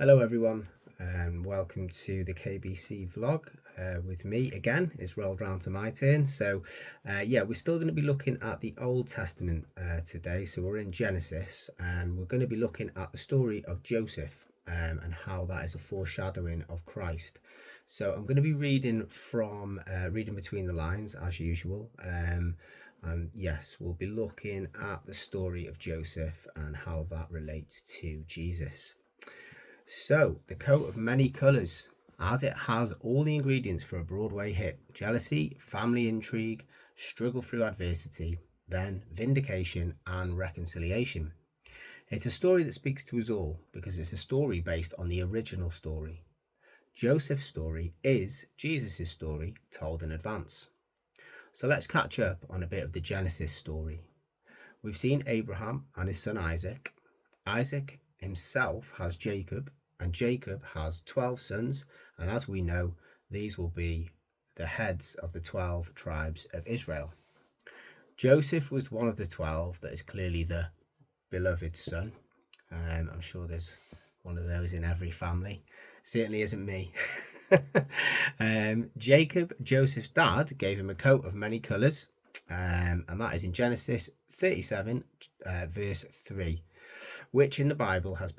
Hello everyone and welcome to the KBC vlog with me again. It's rolled round to my turn. We're still going to be looking at the Old Testament today. So we're in Genesis and we're going to be looking at the story of Joseph and how that is a foreshadowing of Christ. So I'm going to be reading from reading between the lines as usual. And yes, we'll be looking at the story of Joseph and how that relates to Jesus. So, the coat of many colours, as it has all the ingredients for a Broadway hit: jealousy, family intrigue, struggle through adversity, then vindication and reconciliation. It's a story that speaks to us all because it's a story based on the original story. Joseph's story is Jesus' story told in advance. So let's catch up on a bit of the Genesis story. We've seen Abraham and his son Isaac. Isaac himself has Jacob, and Jacob has 12 sons, and as we know, these will be the heads of the 12 tribes of Israel. Joseph was one of the 12 that is clearly the beloved son. I'm sure there's one of those in every family. Certainly isn't me. Jacob, Joseph's dad, gave him a coat of many colours, and that is in Genesis 37, verse 3, which in the Bible has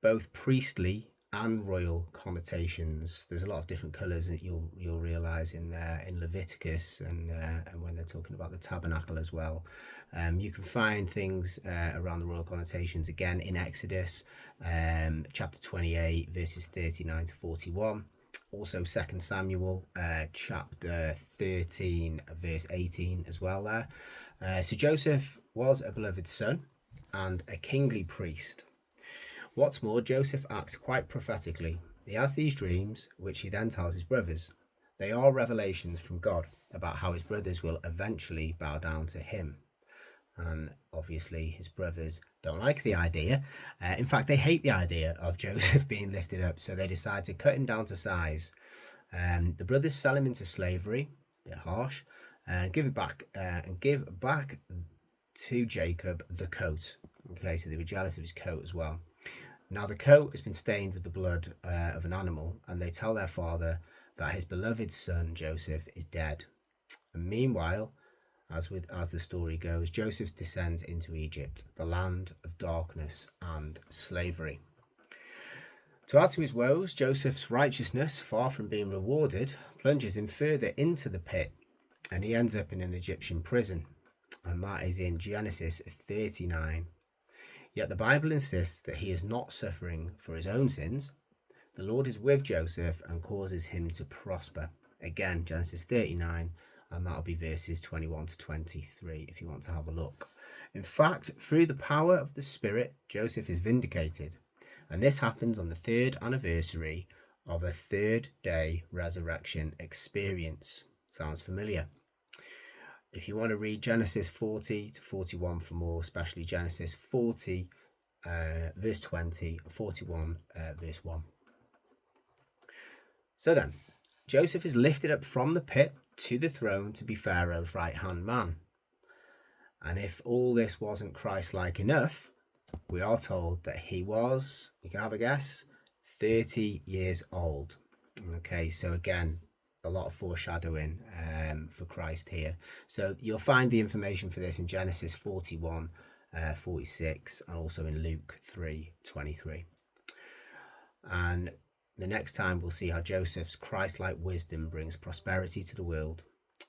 both priestly and royal connotations. There's a lot of different colours that you'll realise in Leviticus and when they're talking about the tabernacle as well. You can find things around the royal connotations again in Exodus chapter 28 verses 39 to 41. Also 2 Samuel chapter 13 verse 18 as well there. So Joseph was a beloved son and a kingly priest. What's more, Joseph acts quite prophetically. He has these dreams, which he then tells his brothers. They are revelations from God about how his brothers will eventually bow down to him. And obviously his brothers don't like the idea. In fact, they hate the idea of Joseph being lifted up, so they decide to cut him down to size. The brothers sell him into slavery, a bit harsh, and give back to Jacob the coat. Okay, so they were jealous of his coat as well. Now the coat has been stained with the blood of an animal, and they tell their father that his beloved son Joseph is dead. And meanwhile, as the story goes, Joseph descends into Egypt, the land of darkness and slavery. To add to his woes, Joseph's righteousness, far from being rewarded, plunges him further into the pit, and he ends up in an Egyptian prison. And that is in Genesis 39. Yet the Bible insists that he is not suffering for his own sins. The Lord is with Joseph and causes him to prosper. Again, Genesis 39, and that'll be verses 21 to 23 if you want to have a look. In fact, through the power of the Spirit, Joseph is vindicated. And this happens on the third anniversary of a third-day resurrection experience. Sounds familiar? If you want to read Genesis 40 to 41 for more, especially Genesis 40 verse 20, 41 verse 1. So then, Joseph is lifted up from the pit to the throne to be Pharaoh's right-hand man. And if all this wasn't Christ-like enough, we are told that he was, you can have a guess, 30 years old. Okay, so again, a lot of foreshadowing for Christ here. So you'll find the information for this in Genesis 41, 46, and also in Luke 3:23. And the next time we'll see how Joseph's Christ-like wisdom brings prosperity to the world.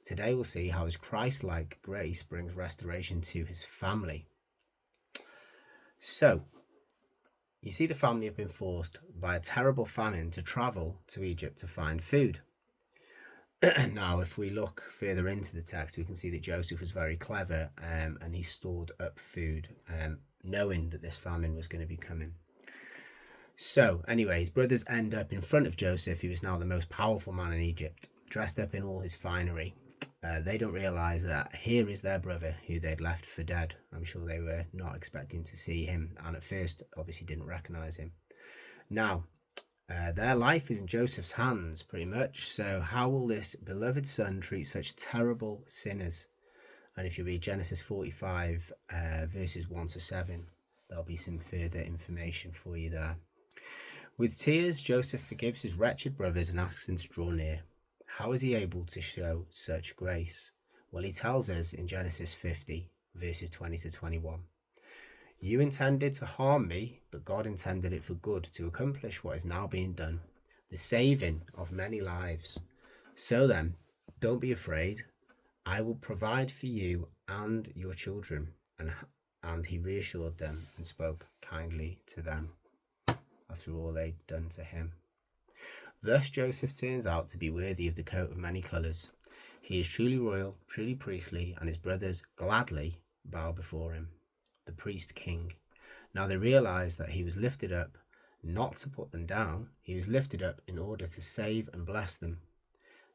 Today we'll see how his Christ-like grace brings restoration to his family. So, you see the family have been forced by a terrible famine to travel to Egypt to find food. Now, if we look further into the text, we can see that Joseph was very clever and he stored up food, knowing that this famine was going to be coming. So, anyway, his brothers end up in front of Joseph, who is now the most powerful man in Egypt, dressed up in all his finery. They don't realise that here is their brother who they'd left for dead. I'm sure they were not expecting to see him, and at first obviously didn't recognise him. Now, their life is in Joseph's hands, pretty much. So how will this beloved son treat such terrible sinners? And if you read Genesis 45, verses 1 to 7, there'll be some further information for you there. With tears, Joseph forgives his wretched brothers and asks them to draw near. How is he able to show such grace? Well, he tells us in Genesis 50, verses 20 to 21. You intended to harm me, but God intended it for good to accomplish what is now being done, the saving of many lives. So then, don't be afraid. I will provide for you and your children. And he reassured them and spoke kindly to them after all they'd done to him. Thus Joseph turns out to be worthy of the coat of many colours. He is truly royal, truly priestly, and his brothers gladly bow before him, the priest king. Now they realise that he was lifted up not to put them down, he was lifted up in order to save and bless them.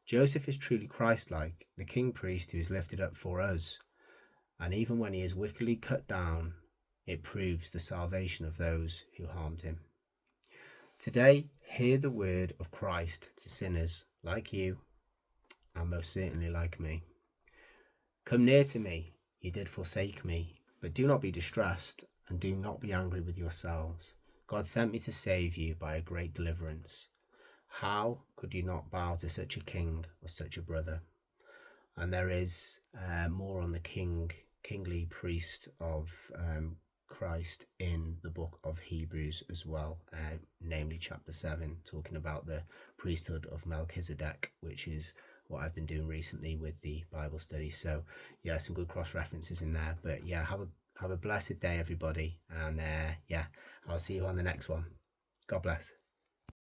Joseph is truly Christ-like, the king priest who is lifted up for us. And even when he is wickedly cut down, it proves the salvation of those who harmed him. Today, hear the word of Christ to sinners like you, and most certainly like me. Come near to me, you did forsake me, but do not be distressed, and do not be angry with yourselves. God sent me to save you by a great deliverance. How could you not bow to such a king or such a brother? And there is more on the kingly priest of Christ in the book of Hebrews as well, namely chapter 7, talking about the priesthood of Melchizedek, which is what I've been doing recently with the Bible study. So yeah, some good cross references in there. But yeah, have a blessed day, everybody, and yeah, I'll see you on the next one. God bless.